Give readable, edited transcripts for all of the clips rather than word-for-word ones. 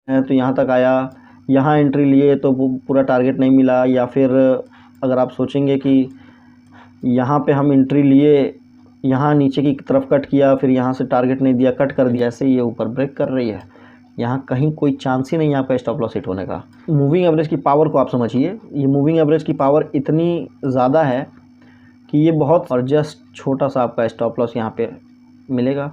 है तो यहाँ तक आया, यहाँ एंट्री लिए तो वो पूरा टारगेट नहीं मिला, या फिर अगर आप सोचेंगे कि यहाँ पे हम एंट्री लिए, यहाँ नीचे की तरफ कट किया, फिर यहाँ से टारगेट नहीं दिया, कट कर दिया, ऐसे ये ऊपर ब्रेक कर रही है, यहाँ कहीं कोई चांस ही नहीं है आपका स्टॉप लॉस हिट होने का। मूविंग एवरेज की पावर को आप समझिए, ये मूविंग एवरेज की पावर इतनी ज़्यादा है कि ये बहुत, और जस्ट छोटा सा आपका स्टॉप लॉस यहाँ पे मिलेगा,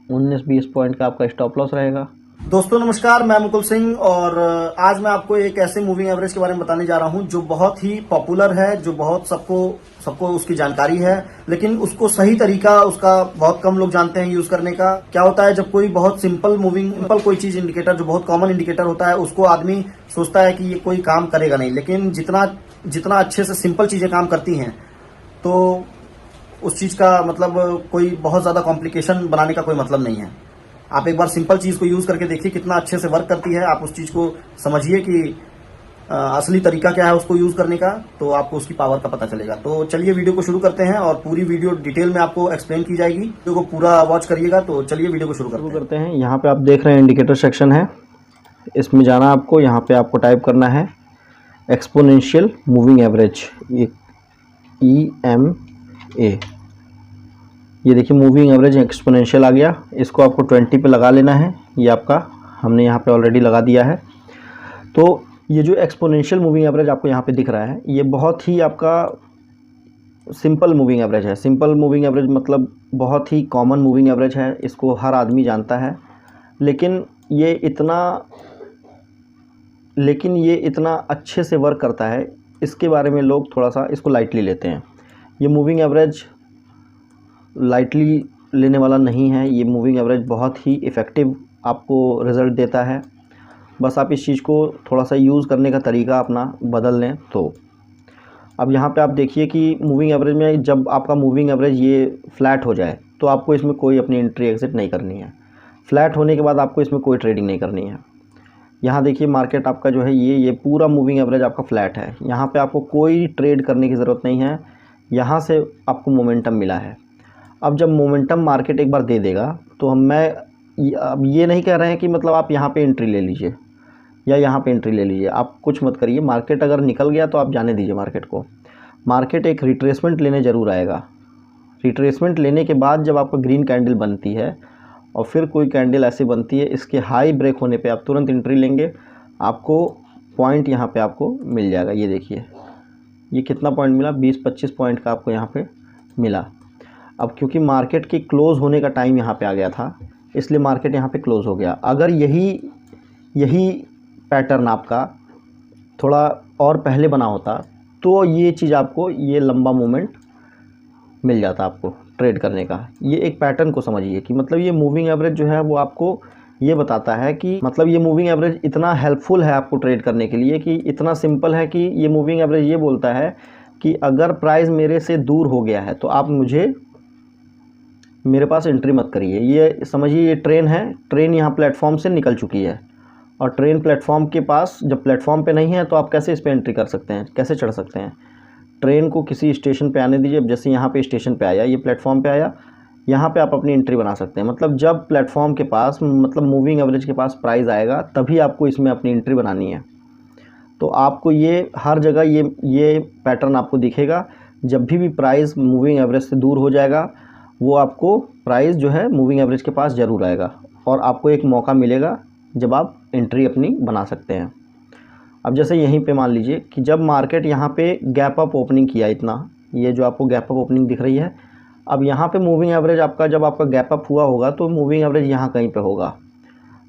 19-20 पॉइंट का आपका स्टॉप लॉस रहेगा। दोस्तों नमस्कार, मैं मुकुल सिंह और आज मैं आपको एक ऐसे मूविंग एवरेज के बारे में बताने जा रहा हूं जो बहुत ही पॉपुलर है, जो बहुत सबको उसकी जानकारी है, लेकिन उसको सही तरीका उसका बहुत कम लोग जानते हैं यूज करने का। क्या होता है, जब कोई बहुत सिंपल कोई चीज इंडिकेटर, जो बहुत कॉमन इंडिकेटर होता है, उसको आदमी सोचता है कि ये कोई काम करेगा नहीं, लेकिन जितना अच्छे से सिंपल चीजें काम करती हैं तो उस चीज का मतलब कोई बहुत ज्यादा कॉम्प्लिकेशन बनाने का कोई मतलब नहीं है। आप एक बार सिंपल चीज को यूज करके देखिए कितना अच्छे से वर्क करती है। आप उस चीज को समझिए कि असली तरीका क्या है उसको यूज करने का, तो आपको उसकी पावर का पता चलेगा। तो चलिए वीडियो को शुरू करते हैं और पूरी वीडियो डिटेल में आपको एक्सप्लेन की जाएगी। वीडियो को पूरा वॉच करिएगा। तो चलिए वीडियो को शुरू करते हैं। यहाँ पे आप देख रहे हैं इंडिकेटर सेक्शन है, इसमें जाना आपको, यहाँ पे आपको टाइप करना है एक्सपोनेंशियल मूविंग एवरेज, EMA। ये देखिए मूविंग एवरेज एक्सपोनेंशियल आ गया, इसको आपको 20 पे लगा लेना है। ये आपका हमने यहाँ पे ऑलरेडी लगा दिया है। तो ये जो एक्सपोनेंशियल मूविंग एवरेज आपको यहाँ पे दिख रहा है, ये बहुत ही आपका सिंपल मूविंग एवरेज है। सिंपल मूविंग एवरेज मतलब बहुत ही कॉमन मूविंग एवरेज है, इसको हर आदमी जानता है, लेकिन ये इतना अच्छे से वर्क करता है, इसके बारे में लोग थोड़ा सा इसको लाइटली लेते हैं। ये मूविंग एवरेज लाइटली लेने वाला नहीं है, ये मूविंग एवरेज बहुत ही इफ़ेक्टिव आपको रिज़ल्ट देता है। बस आप इस चीज़ को थोड़ा सा यूज़ करने का तरीका अपना बदल लें। तो अब यहाँ पे आप देखिए कि मूविंग एवरेज में जब आपका मूविंग एवरेज ये फ्लैट हो जाए तो आपको इसमें कोई अपनी एंट्री एग्जिट नहीं करनी है। फ्लैट होने के बाद आपको इसमें कोई ट्रेडिंग नहीं करनी है। यहाँ देखिए मार्केट आपका जो है ये पूरा मूविंग एवरेज आपका फ्लैट है, यहाँ पे आपको कोई ट्रेड करने की ज़रूरत नहीं है। यहाँ से आपको मोमेंटम मिला है। अब जब मोमेंटम मार्केट एक बार दे देगा तो अब ये नहीं कह रहे हैं कि मतलब आप यहाँ पे एंट्री ले लीजिए या यहाँ पे एंट्री ले लीजिए, आप कुछ मत करिए। मार्केट अगर निकल गया तो आप जाने दीजिए मार्केट को। मार्केट एक रिट्रेसमेंट लेने ज़रूर आएगा। रिट्रेसमेंट लेने के बाद जब आपको ग्रीन कैंडल बनती है और फिर कोई कैंडल ऐसी बनती है, इसके हाई ब्रेक होने पे आप तुरंत एंट्री लेंगे, आपको पॉइंट यहाँ पे आपको मिल जाएगा। ये देखिए ये कितना पॉइंट मिला, 20-25 पॉइंट का आपको यहाँ पे मिला। अब क्योंकि मार्केट की क्लोज़ होने का टाइम यहाँ पे आ गया था, इसलिए मार्केट यहाँ पे क्लोज़ हो गया। अगर यही पैटर्न आपका थोड़ा और पहले बना होता तो ये चीज़ आपको, ये लंबा मूवमेंट मिल जाता आपको ट्रेड करने का। ये एक पैटर्न को समझिए कि मतलब ये मूविंग एवरेज जो है वो आपको ये बताता है कि मतलब ये मूविंग एवरेज इतना हेल्पफुल है आपको ट्रेड करने के लिए, कि इतना सिंपल है कि ये मूविंग एवरेज ये बोलता है कि अगर प्राइस मेरे से दूर हो गया है तो आप मेरे पास एंट्री मत करिए। ये समझिए ये ट्रेन है, ट्रेन यहाँ प्लेटफॉर्म से निकल चुकी है और ट्रेन प्लेटफॉर्म के पास, जब प्लेटफॉर्म पे नहीं है तो आप कैसे इस पर एंट्री कर सकते हैं, कैसे चढ़ सकते हैं। ट्रेन को किसी स्टेशन पे आने दीजिए। जैसे यहाँ पे स्टेशन पे आया, ये प्लेटफॉर्म पे आया, यहाँ पे आप अपनी एंट्री बना सकते हैं। मतलब जब प्लेटफॉर्म के पास, मतलब मूविंग एवरेज के पास प्राइस आएगा तभी आपको इसमें अपनी एंट्री बनानी है। तो आपको ये हर जगह ये पैटर्न आपको दिखेगा। जब भी प्राइस मूविंग एवरेज से दूर हो जाएगा, वो आपको प्राइस जो है मूविंग एवरेज के पास ज़रूर आएगा और आपको एक मौका मिलेगा जब आप एंट्री अपनी बना सकते हैं। अब जैसे यहीं पे मान लीजिए कि जब मार्केट यहाँ पे गैप अप ओपनिंग किया, इतना ये जो आपको गैप अप ओपनिंग दिख रही है, अब यहाँ पे मूविंग एवरेज आपका, जब आपका गैप अप हुआ होगा तो मूविंग एवरेज यहाँ कहीं पे होगा।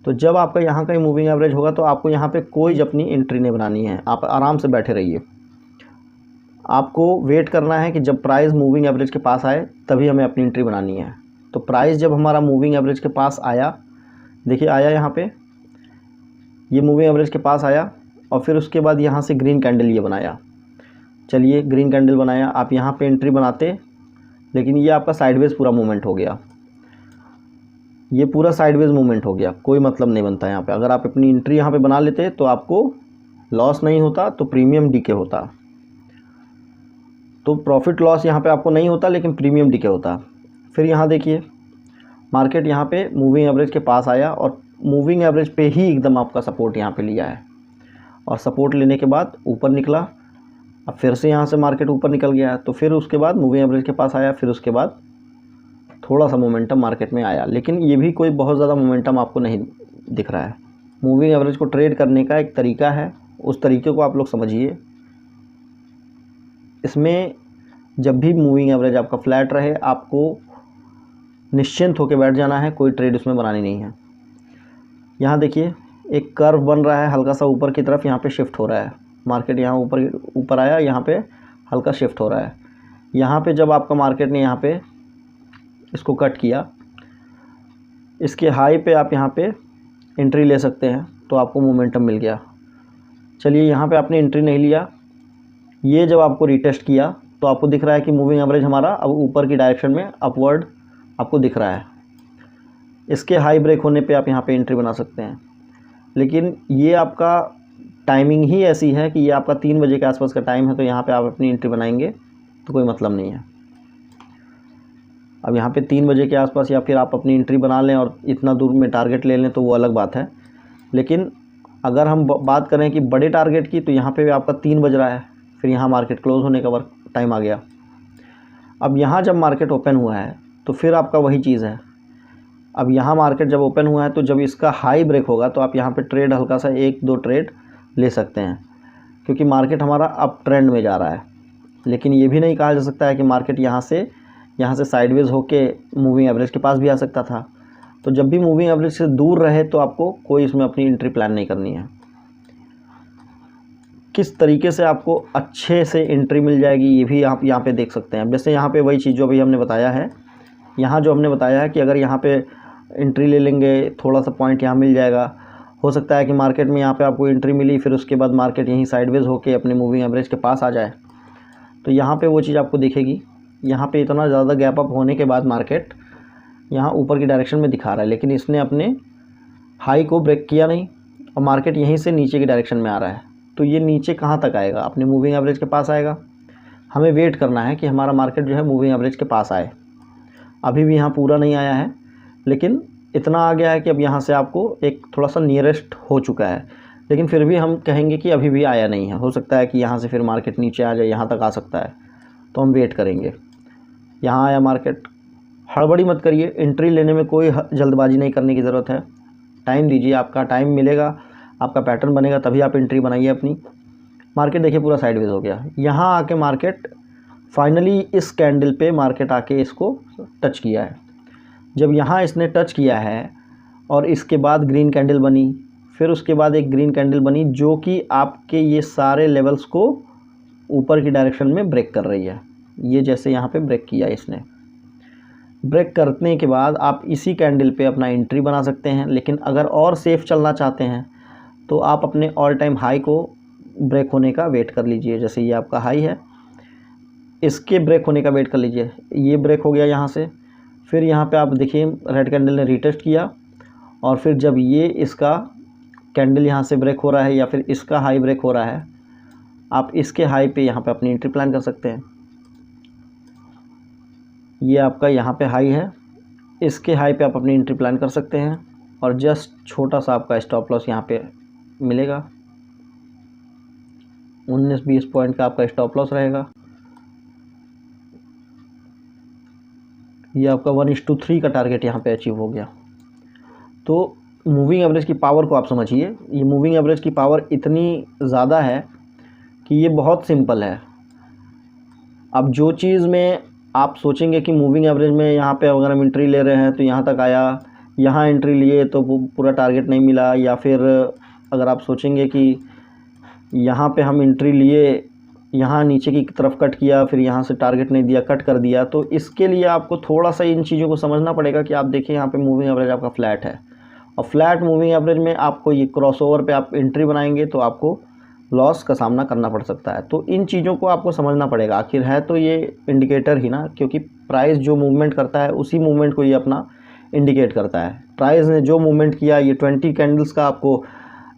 तो जब आपका यहाँ कहीं मूविंग एवरेज होगा तो आपको यहाँ पे कोई अपनी एंट्री नहीं बनानी है, आप आराम से बैठे रहिए। आपको वेट करना है कि जब प्राइस मूविंग एवरेज के पास आए तभी हमें अपनी एंट्री बनानी है। तो प्राइस जब हमारा मूविंग एवरेज के पास आया, देखिए आया यहाँ पे, ये मूविंग एवरेज के पास आया और फिर उसके बाद यहाँ से ग्रीन कैंडल ये बनाया। चलिए ग्रीन कैंडल बनाया, आप यहाँ पे एंट्री बनाते, लेकिन ये आपका साइडवेज पूरा मूवमेंट हो गया, ये पूरा साइडवेज मूवमेंट हो गया, कोई मतलब नहीं बनता यहाँ पे। अगर आप अपनी एंट्री यहाँ पे बना लेते तो आपको लॉस नहीं होता, तो प्रीमियम डीके होता। तो प्रॉफिट लॉस यहाँ पे आपको नहीं होता, लेकिन प्रीमियम डीके होता। फिर यहाँ देखिए मार्केट यहाँ पे मूविंग एवरेज के पास आया और मूविंग एवरेज पे ही एकदम आपका सपोर्ट यहाँ पे लिया है, और सपोर्ट लेने के बाद ऊपर निकला। अब फिर से यहाँ से मार्केट ऊपर निकल गया, तो फिर उसके बाद मूविंग एवरेज के पास आया, फिर उसके बाद थोड़ा सा मोमेंटम मार्केट में आया, लेकिन ये भी कोई बहुत ज़्यादा मोमेंटम आपको नहीं दिख रहा है। मूविंग एवरेज को ट्रेड करने का एक तरीका है, उस तरीके को आप लोग समझिए। इसमें जब भी मूविंग एवरेज आपका फ्लैट रहे, आपको निश्चिंत होकर बैठ जाना है, कोई ट्रेड उसमें बनानी नहीं है। यहाँ देखिए एक कर्व बन रहा है, हल्का सा ऊपर की तरफ यहाँ पे शिफ्ट हो रहा है, मार्केट यहाँ ऊपर आया, यहाँ पे हल्का शिफ्ट हो रहा है। यहाँ पे जब आपका मार्केट ने यहाँ पे इसको कट किया, इसके हाई पे आप यहाँ पे एंट्री ले सकते हैं, तो आपको मोमेंटम मिल गया। चलिए यहाँ पे आपने एंट्री नहीं लिया, ये जब आपको रिटेस्ट किया तो आपको दिख रहा है कि मूविंग एवरेज हमारा अब ऊपर की डायरेक्शन में अपवर्ड आपको दिख रहा है। इसके हाई ब्रेक होने पे आप यहाँ पे एंट्री बना सकते हैं, लेकिन ये आपका टाइमिंग ही ऐसी है कि ये आपका 3 बजे के आसपास का टाइम है, तो यहाँ पे आप अपनी एंट्री बनाएंगे तो कोई मतलब नहीं है। अब यहाँ पे 3 बजे के आसपास या फिर आप अपनी एंट्री बना लें और इतना दूर में टारगेट ले लें तो वो अलग बात है, लेकिन अगर हम बात करें कि बड़े टारगेट की, तो यहाँ पे भी आपका 3 बज रहा है, फिर यहाँ मार्केट क्लोज़ होने का टाइम आ गया। अब यहाँ जब मार्केट ओपन हुआ है तो फिर आपका वही चीज़ है। अब यहाँ मार्केट जब ओपन हुआ है तो जब इसका हाई ब्रेक होगा तो आप यहाँ पे ट्रेड हल्का सा 1-2 ट्रेड ले सकते हैं, क्योंकि मार्केट हमारा अप ट्रेंड में जा रहा है। लेकिन ये भी नहीं कहा जा सकता है कि मार्केट यहाँ से साइडवेज होके मूविंग एवरेज के पास भी आ सकता था। तो जब भी मूविंग एवरेज से दूर रहे तो आपको कोई इसमें अपनी एंट्री प्लान नहीं करनी है। किस तरीके से आपको अच्छे से एंट्री मिल जाएगी ये भी आप यहाँ पे देख सकते हैं। वैसे यहाँ पे वही चीज़ जो अभी हमने बताया है, यहाँ जो हमने बताया है कि अगर यहाँ पे एंट्री ले लेंगे, थोड़ा सा पॉइंट यहाँ मिल जाएगा, हो सकता है कि मार्केट में यहाँ पे आपको एंट्री मिली, फिर उसके बाद मार्केट यहीं साइडवेज होके अपने मूविंग एवरेज के पास आ जाए, तो यहाँ पे वो चीज़ आपको दिखेगी। यहाँ पे इतना ज़्यादा गैप अप होने के बाद मार्केट यहाँ ऊपर की डायरेक्शन में दिखा रहा है, लेकिन इसने अपने हाई को ब्रेक किया नहीं और मार्केट यहीं से नीचे की डायरेक्शन में आ रहा है। तो ये नीचे कहाँ तक आएगा? अपने मूविंग एवरेज के पास आएगा। हमें वेट करना है कि हमारा मार्केट जो है मूविंग एवरेज के पास आए। अभी भी यहाँ पूरा नहीं आया है, लेकिन इतना आ गया है कि अब यहाँ से आपको एक थोड़ा सा नियरेस्ट हो चुका है, लेकिन फिर भी हम कहेंगे कि अभी भी आया नहीं है। हो सकता है कि यहाँ से फिर मार्केट नीचे आ जाए, यहाँ तक आ सकता है, तो हम वेट करेंगे। यहाँ आया मार्केट, हड़बड़ी मत करिए, एंट्री लेने में कोई जल्दबाजी नहीं करने की ज़रूरत है। टाइम दीजिए, आपका टाइम मिलेगा, आपका पैटर्न बनेगा, तभी आप एंट्री बनाइए अपनी। मार्केट देखिए पूरा साइडवेज हो गया। यहाँ आके मार्केट फाइनली इस कैंडल पे मार्केट आके इसको टच किया है। जब यहाँ इसने टच किया है और इसके बाद ग्रीन कैंडल बनी, फिर उसके बाद एक ग्रीन कैंडल बनी जो कि आपके ये सारे लेवल्स को ऊपर की डायरेक्शन में ब्रेक कर रही है। ये जैसे यहाँ पे ब्रेक किया इसने, ब्रेक करने के बाद आप इसी कैंडल पे अपना एंट्री बना सकते हैं। लेकिन अगर और सेफ चलना चाहते हैं तो आप अपने ऑल टाइम हाई को ब्रेक होने का वेट कर लीजिए। जैसे ये आपका हाई है, इसके ब्रेक होने का वेट कर लीजिए। ये ब्रेक हो गया यहाँ से, फिर यहाँ पे आप देखिए रेड कैंडल ने रीटेस्ट किया, और फिर जब ये इसका कैंडल यहाँ से ब्रेक हो रहा है या फिर इसका हाई ब्रेक हो रहा है, आप इसके हाई पे यहाँ पे अपनी एंट्री प्लान कर सकते हैं। ये आपका यहाँ पे हाई है, इसके हाई पे आप अपनी एंट्री प्लान कर सकते हैं, और जस्ट छोटा सा आपका स्टॉप लॉस यहाँ पे मिलेगा। 19-20 पॉइंट का आपका स्टॉप लॉस रहेगा। ये आपका 1:3 का टारगेट यहाँ पे अचीव हो गया। तो मूविंग एवरेज की पावर को आप समझिए। ये मूविंग एवरेज की पावर इतनी ज़्यादा है कि ये बहुत सिंपल है। अब जो चीज़ में आप सोचेंगे कि मूविंग एवरेज में यहाँ पे अगर हम एंट्री ले रहे हैं तो यहाँ तक आया, यहाँ एंट्री लिए तो पूरा टारगेट नहीं मिला, या फिर अगर आप सोचेंगे कि यहाँ पे हम एंट्री लिए, यहाँ नीचे की तरफ कट किया, फिर यहाँ से टारगेट नहीं दिया, कट कर दिया, तो इसके लिए आपको थोड़ा सा इन चीज़ों को समझना पड़ेगा कि आप देखिए यहाँ पे मूविंग एवरेज आपका फ्लैट है, और फ्लैट मूविंग एवरेज में आपको ये क्रॉसओवर पे आप एंट्री बनाएंगे तो आपको लॉस का सामना करना पड़ सकता है। तो इन चीज़ों को आपको समझना पड़ेगा। आखिर है तो ये इंडिकेटर ही ना, क्योंकि प्राइस जो मूवमेंट करता है उसी मूवमेंट को ये अपना इंडिकेट करता है। प्राइस ने जो मूवमेंट किया, ये 20 कैंडल्स का आपको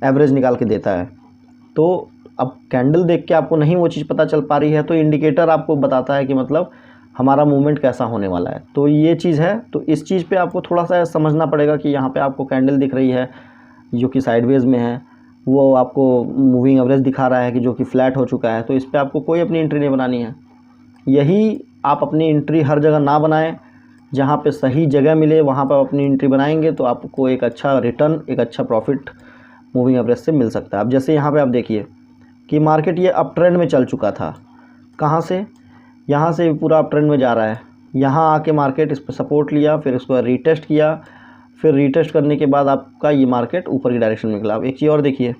एवरेज निकाल के देता है। तो अब कैंडल देख के आपको नहीं वो चीज़ पता चल पा रही है, तो इंडिकेटर आपको बताता है कि मतलब हमारा मूवमेंट कैसा होने वाला है। तो ये चीज़ है, तो इस चीज़ पे आपको थोड़ा सा समझना पड़ेगा कि यहाँ पे आपको कैंडल दिख रही है जो कि साइडवेज में है, वो आपको मूविंग एवरेज दिखा रहा है कि जो कि फ्लैट हो चुका है। तो इस पे आपको कोई अपनी एंट्री नहीं बनानी है। यही आप अपनी एंट्री हर जगह ना बनाएं, जहाँ पे सही जगह मिले वहाँ पर अपनी एंट्री बनाएंगे तो आपको एक अच्छा रिटर्न, एक अच्छा प्रॉफिट मूविंग एवरेज से मिल सकता है। अब जैसे यहाँ पे आप देखिए कि मार्केट ये अप ट्रेंड में चल चुका था। कहाँ से? यहाँ से पूरा अप ट्रेंड में जा रहा है। यहाँ आके मार्केट इस पर सपोर्ट लिया, फिर इसको रीटेस्ट किया, फिर रीटेस्ट करने के बाद आपका ये मार्केट ऊपर की डायरेक्शन में निकला। अब एक चीज़ और देखिए,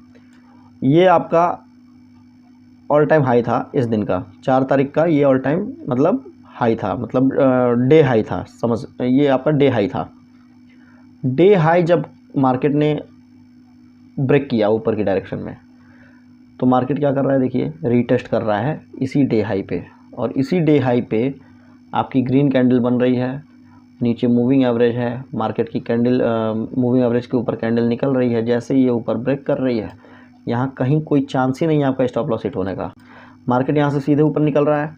ये आपका ऑल टाइम हाई था इस दिन का, 4 तारीख का। ये ऑल टाइम मतलब हाई था, मतलब डे हाई था, समझ, ये आपका डे हाई था। डे हाई जब मार्केट ने ब्रेक किया ऊपर की डायरेक्शन में, तो मार्केट क्या कर रहा है देखिए, रीटेस्ट कर रहा है इसी डे हाई पे, और इसी डे हाई पे आपकी ग्रीन कैंडल बन रही है, नीचे मूविंग एवरेज है, मार्केट की कैंडल मूविंग एवरेज के ऊपर कैंडल निकल रही है। जैसे ये ऊपर ब्रेक कर रही है, यहाँ कहीं कोई चांस ही नहीं है आपका स्टॉप लॉस हिट होने का। मार्केट यहाँ से सीधे ऊपर निकल रहा है।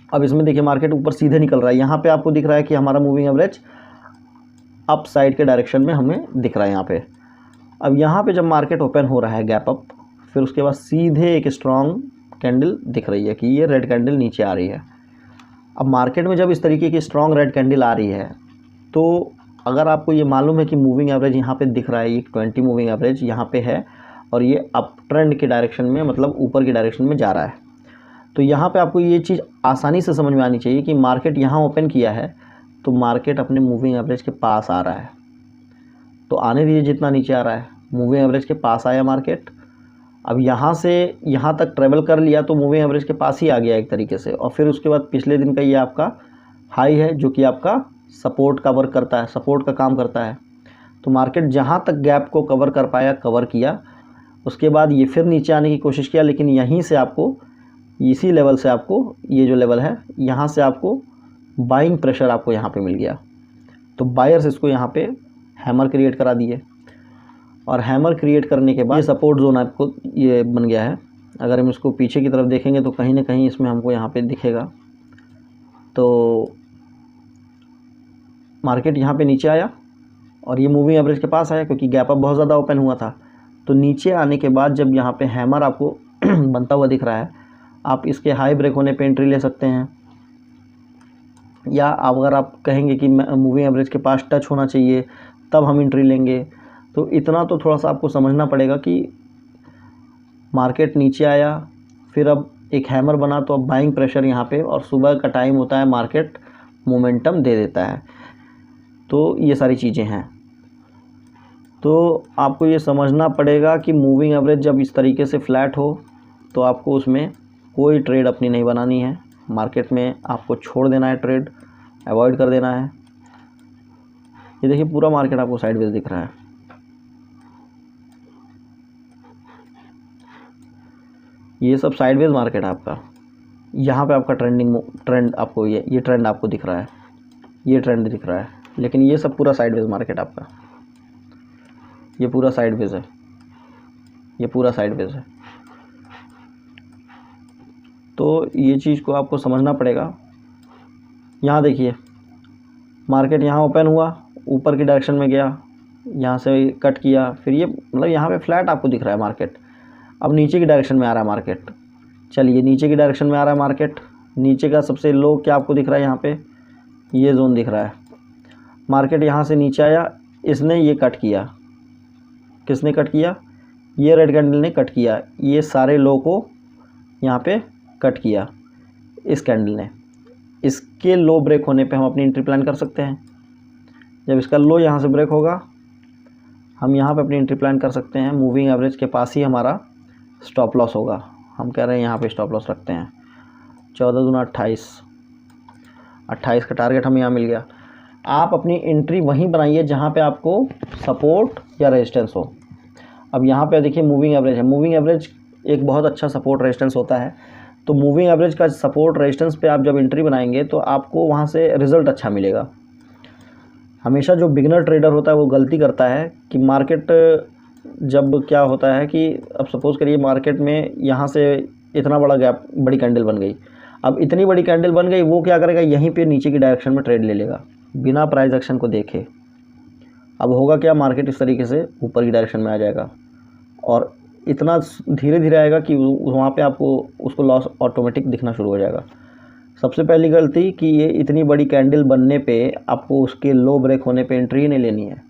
अब इसमें देखिए मार्केट ऊपर सीधे निकल रहा है, यहाँ पे आपको दिख रहा है कि हमारा मूविंग एवरेज अप साइड के डायरेक्शन में हमें दिख रहा है यहाँ पे। अब यहाँ पे जब मार्केट ओपन हो रहा है गैप अप, फिर उसके बाद सीधे एक स्ट्रॉन्ग कैंडल दिख रही है कि ये रेड कैंडल नीचे आ रही है। अब मार्केट में जब इस तरीके की स्ट्रॉन्ग रेड कैंडल आ रही है, तो अगर आपको ये मालूम है कि मूविंग एवरेज यहाँ पे दिख रहा है, ये 20 मूविंग एवरेज यहाँ पे है और ये अप ट्रेंड के डायरेक्शन में, मतलब ऊपर की डायरेक्शन में जा रहा है, तो यहाँ पे आपको ये चीज़ आसानी से समझ में आनी चाहिए कि मार्केट यहाँ ओपन किया है तो मार्केट अपने मूविंग एवरेज के पास आ रहा है। तो आने दीजिए, जितना नीचे आ रहा है मूविंग एवरेज के पास आया मार्केट। अब यहाँ से यहाँ तक ट्रेवल कर लिया तो मूविंग एवरेज के पास ही आ गया एक तरीके से, और फिर उसके बाद पिछले दिन का ये आपका हाई है जो कि आपका सपोर्ट का वर्क करता है, सपोर्ट का काम करता है। तो मार्केट जहाँ तक गैप को कवर कर पाया, कवर किया, उसके बाद ये फिर नीचे आने की कोशिश किया, लेकिन यहीं से आपको, इसी लेवल से आपको, ये जो लेवल है यहाँ से आपको बाइंग प्रेशर आपको यहाँ पे मिल गया। तो बायर्स इसको यहाँ पे हैमर क्रिएट करा दिए, और हैमर क्रिएट करने के बाद ये सपोर्ट जोन आपको ये बन गया है। अगर हम इसको पीछे की तरफ देखेंगे तो कहीं ना कहीं इसमें हमको यहाँ पे दिखेगा। तो मार्केट यहाँ पे नीचे आया और ये मूविंग एवरेज के पास आया क्योंकि गैप अप बहुत ज़्यादा ओपन हुआ था। तो नीचे आने के बाद जब यहाँ पे हैमर आपको बनता हुआ दिख रहा है, आप इसके हाई ब्रेक होने पे एंट्री ले सकते हैं, या अगर आप कहेंगे कि मूविंग एवरेज के पास टच होना चाहिए तब हम एंट्री लेंगे। तो इतना तो थोड़ा सा आपको समझना पड़ेगा कि मार्केट नीचे आया, फिर अब एक हैमर बना, तो अब बाइंग प्रेशर यहाँ पे, और सुबह का टाइम होता है, मार्केट मोमेंटम दे देता है। तो ये सारी चीज़ें हैं। तो आपको ये समझना पड़ेगा कि मूविंग एवरेज जब इस तरीके से फ्लैट हो तो आपको उसमें कोई ट्रेड अपनी नहीं बनानी है। मार्केट में आपको छोड़ देना है, ट्रेड अवॉइड कर देना है। ये देखिए पूरा मार्केट आपको साइडवेज दिख रहा है। ये सब साइडवेज मार्केट है आपका। यहाँ पे आपका ट्रेंड आपको ये ट्रेंड आपको दिख रहा है, ये ट्रेंड दिख रहा है, लेकिन ये सब पूरा साइडवेज मार्केट आपका। ये पूरा साइडवेज है, ये पूरा साइडवेज है। तो ये चीज़ को आपको समझना पड़ेगा। यहाँ देखिए मार्केट यहाँ ओपन हुआ, ऊपर की डायरेक्शन में गया, यहाँ से कट किया, फिर ये मतलब यहाँ पे फ्लैट आपको दिख रहा है मार्केट। अब नीचे की डायरेक्शन में आ रहा है मार्केट। चलिए नीचे की डायरेक्शन में आ रहा है मार्केट। नीचे का सबसे लो क्या आपको दिख रहा है, यहाँ पे ये जोन दिख रहा है। मार्केट यहाँ से नीचे आया, इसने ये कट किया। किसने कट किया? ये रेड कैंडल ने कट किया। ये सारे लो को यहाँ पे कट किया इस कैंडल ने। इसके लो ब्रेक होने पे हम अपनी एंट्री प्लान कर सकते हैं। जब इसका लो यहाँ से ब्रेक होगा, हम यहाँ पे अपनी एंट्री प्लान कर सकते हैं। मूविंग एवरेज के पास ही हमारा स्टॉप लॉस होगा। हम कह रहे हैं यहाँ पे स्टॉप लॉस रखते हैं। 14 दूना 28, 28 का टारगेट हमें यहाँ मिल गया। आप अपनी एंट्री वहीं बनाइए जहाँ पे आपको सपोर्ट या रेजिस्टेंस हो। अब यहाँ पे देखिए मूविंग एवरेज है। मूविंग एवरेज एक बहुत अच्छा सपोर्ट रेजिस्टेंस होता है। तो मूविंग एवरेज का सपोर्ट रेजिस्टेंस पे आप जब एंट्री बनाएंगे तो आपको वहाँ से रिज़ल्ट अच्छा मिलेगा। हमेशा जो बिगनर ट्रेडर होता है वो गलती करता है कि मार्केट जब क्या होता है कि अब सपोज़ करिए मार्केट में यहाँ से इतना बड़ा गैप, बड़ी कैंडल बन गई। अब इतनी बड़ी कैंडल बन गई, वो क्या करेगा, यहीं पे नीचे की डायरेक्शन में ट्रेड ले लेगा बिना प्राइस एक्शन को देखे। अब होगा क्या, मार्केट इस तरीके से ऊपर की डायरेक्शन में आ जाएगा और इतना धीरे धीरे आएगा कि वहाँ पे आपको उसको लॉस ऑटोमेटिक दिखना शुरू हो जाएगा। सबसे पहली गलती कि ये इतनी बड़ी कैंडल बनने पे आपको उसके लो ब्रेक होने पे एंट्री नहीं लेनी है।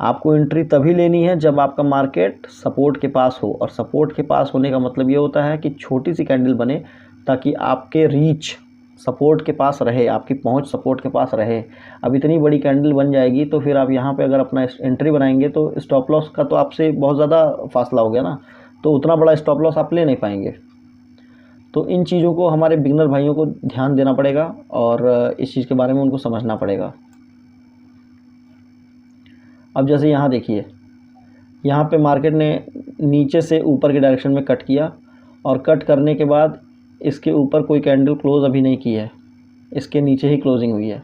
आपको एंट्री तभी लेनी है जब आपका मार्केट सपोर्ट के पास हो, और सपोर्ट के पास होने का मतलब ये होता है कि छोटी सी कैंडल बने ताकि आपके रीच सपोर्ट के पास रहे, आपकी पहुंच सपोर्ट के पास रहे। अब इतनी बड़ी कैंडल बन जाएगी तो फिर आप यहाँ पे अगर अपना एंट्री बनाएंगे तो स्टॉप लॉस का तो आपसे बहुत ज़्यादा फासला हो गया ना, तो उतना बड़ा स्टॉप लॉस आप ले नहीं पाएंगे। तो इन चीज़ों को हमारे बिगनर भाइयों को ध्यान देना पड़ेगा और इस चीज़ के बारे में उनको समझना पड़ेगा। अब जैसे यहाँ देखिए, यहाँ पे मार्केट ने नीचे से ऊपर की डायरेक्शन में कट किया और कट करने के बाद इसके ऊपर कोई कैंडल क्लोज अभी नहीं की है, इसके नीचे ही क्लोजिंग हुई है,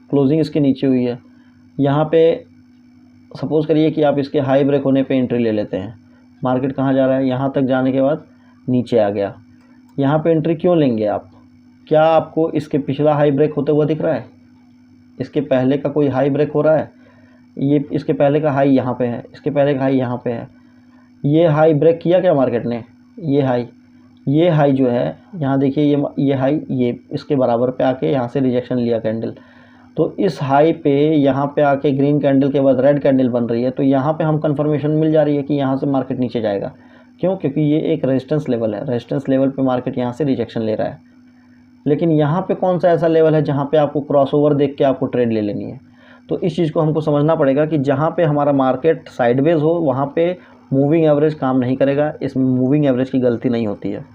क्लोजिंग इसके नीचे हुई है। यहाँ पे सपोज़ करिए कि आप इसके हाई ब्रेक होने पे एंट्री ले लेते हैं। मार्केट कहाँ जा रहा है, यहाँ तक जाने के बाद नीचे आ गया। यहाँ पे एंट्री क्यों लेंगे आप? क्या आपको इसके पिछला हाई ब्रेक होते हुआ दिख रहा है? इसके पहले का कोई हाई ब्रेक हो रहा है? ये इसके पहले का हाई यहाँ पे है, इसके पहले का हाई यहाँ पे है। ये हाई ब्रेक किया क्या मार्केट ने? ये हाई जो है यहाँ देखिए, ये हाई ये इसके बराबर पे आके यहाँ से रिजेक्शन लिया कैंडल। तो इस हाई पे यहाँ पे आके ग्रीन कैंडल के बाद रेड कैंडल बन रही है, तो यहाँ पे हम कंफर्मेशन मिल जा रही है कि यहाँ से मार्केट नीचे जाएगा। क्यों? क्योंकि ये एक रेजिस्टेंस लेवल है, रेजिस्टेंस लेवल पे मार्केट यहाँ से रिजेक्शन ले रहा है। लेकिन यहाँ पे कौन सा ऐसा लेवल है जहाँ पे आपको क्रॉसओवर देख के आपको ट्रेड ले लेनी है? तो इस चीज़ को हमको समझना पड़ेगा कि जहाँ पे हमारा मार्केट साइडवेज हो वहाँ पे मूविंग एवरेज काम नहीं करेगा। इसमें मूविंग एवरेज की गलती नहीं होती है।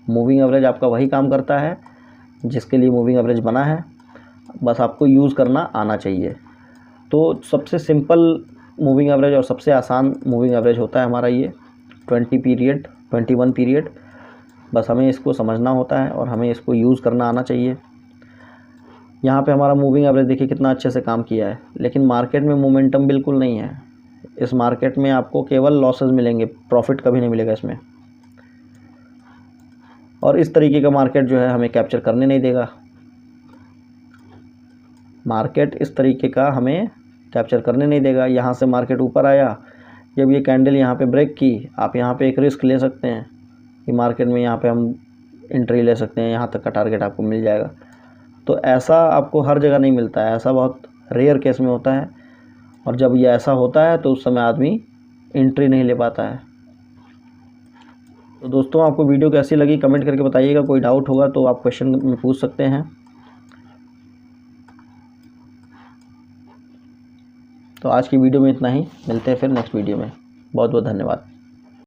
मूविंग एवरेज आपका वही काम करता है जिसके लिए मूविंग एवरेज बना है, बस आपको यूज़ करना आना चाहिए। तो सबसे सिंपल मूविंग एवरेज और सबसे आसान मूविंग एवरेज होता है हमारा ये 20 पीरियड 21 पीरियड। बस हमें इसको समझना होता है और हमें इसको यूज़ करना आना चाहिए। यहाँ पे हमारा मूविंग एवरेज देखिए कितना अच्छे से काम किया है, लेकिन मार्केट में मोमेंटम बिल्कुल नहीं है। इस मार्केट में आपको केवल लॉसेस मिलेंगे, प्रॉफिट कभी नहीं मिलेगा इसमें। और इस तरीके का मार्केट जो है हमें कैप्चर करने नहीं देगा। मार्केट इस तरीके का हमें कैप्चर करने नहीं देगा। यहाँ से मार्केट ऊपर आया, जब ये कैंडल यहाँ पे ब्रेक की, आप यहाँ पे एक रिस्क ले सकते हैं कि मार्केट में यहाँ पे हम एंट्री ले सकते हैं, यहाँ तक का टारगेट आपको मिल जाएगा। तो ऐसा आपको हर जगह नहीं मिलता है, ऐसा बहुत रेयर केस में होता है। और जब ये ऐसा होता है तो उस समय आदमी एंट्री नहीं ले पाता है। तो दोस्तों, आपको वीडियो कैसी लगी कमेंट करके बताइएगा। कोई डाउट होगा तो आप क्वेश्चन में पूछ सकते हैं। तो आज की वीडियो में इतना ही, मिलते हैं फिर नेक्स्ट वीडियो में। बहुत बहुत धन्यवाद।